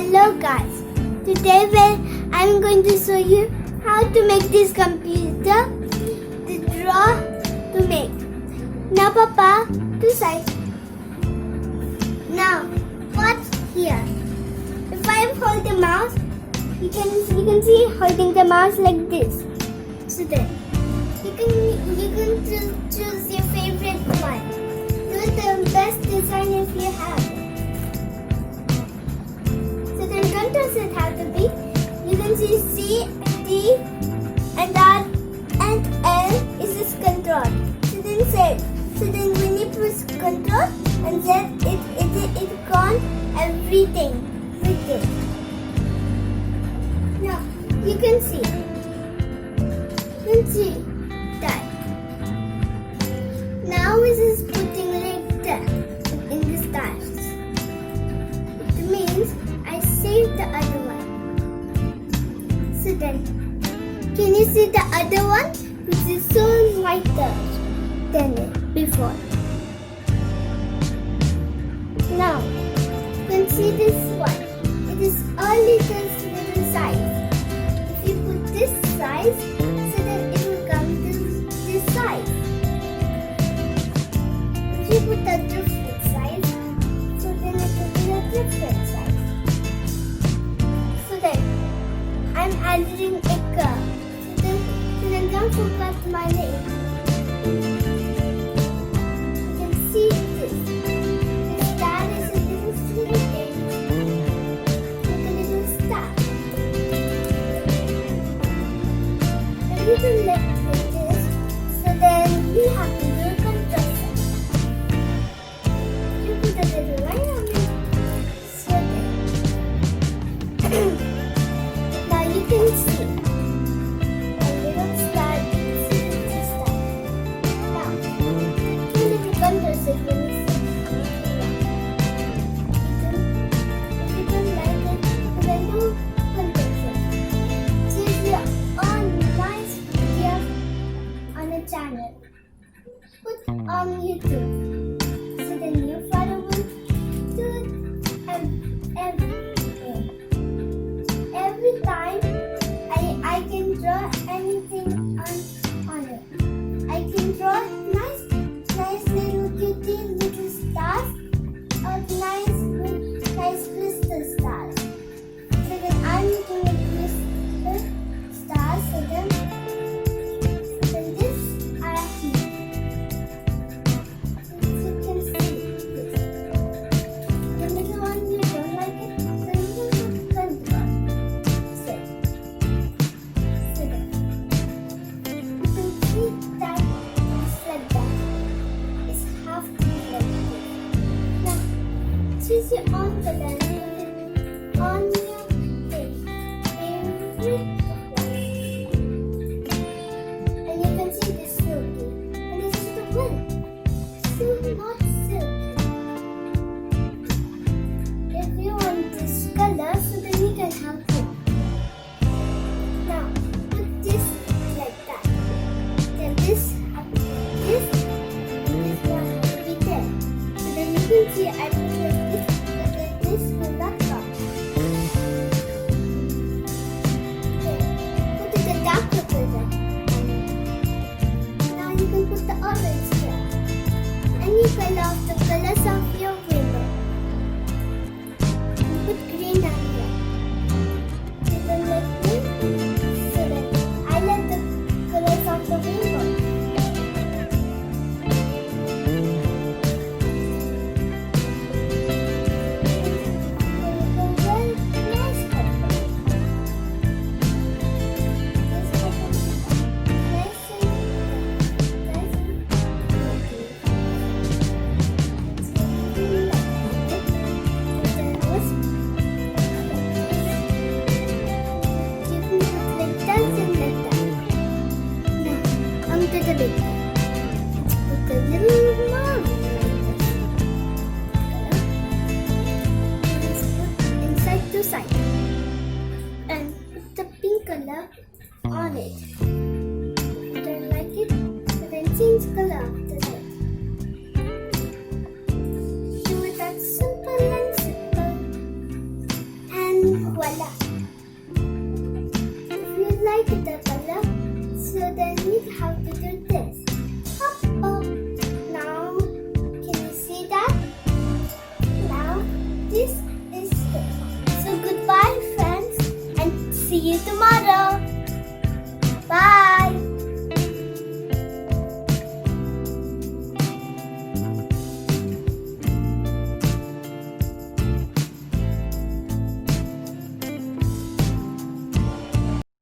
Hello guys, today I'm going to show you how to make this computer to draw to make. Now Papa, to side. Now, what's here? If I hold the mouse, you can see holding the mouse like this. So then, you can choose your favorite one. Choose the best design if you have. So then controls it have to be. You can see C, D, and R and L is this control. So then Z. So then when you push control and Z, it gone everything with it. Now you can see. That. Now it is putting like that in the stars. It means I saved the other one. So then, can you see the other one which is so lighter than before? Now, you can see this one. It is only this little size. If you put this size, so then it will come to this size. If you put a different size, so then it will be a different size. So then, I'm adding Ekka. So then don't forget my name. You can see this. The star is a little thing. Like a little star. A little like this. So then we have to do a compressor. You put a little line on it. So then. Now you can see a little star. This star. Now, two little compressors when you see. If you don't like it, then do compressor. Choose your own nice video on a channel. Put on YouTube. So then your father will do it everything. Every time I can draw anything on it. I can draw nice little cutie little stars or nice crystal stars. So then I'm making a crystal stars. So then this are here. So you can see this. The little one you don't like it, so you can put control. So then you can see that it's like that. It's half to be like this. Now choose your own color on your face. Favorite one. And you can see this silky. And this is the one. Silk, not silky. If you want this color, so then you can have it. Now, put this like that. Then this and this one have to be there. So then you can see I put like this, so then this will See you tomorrow.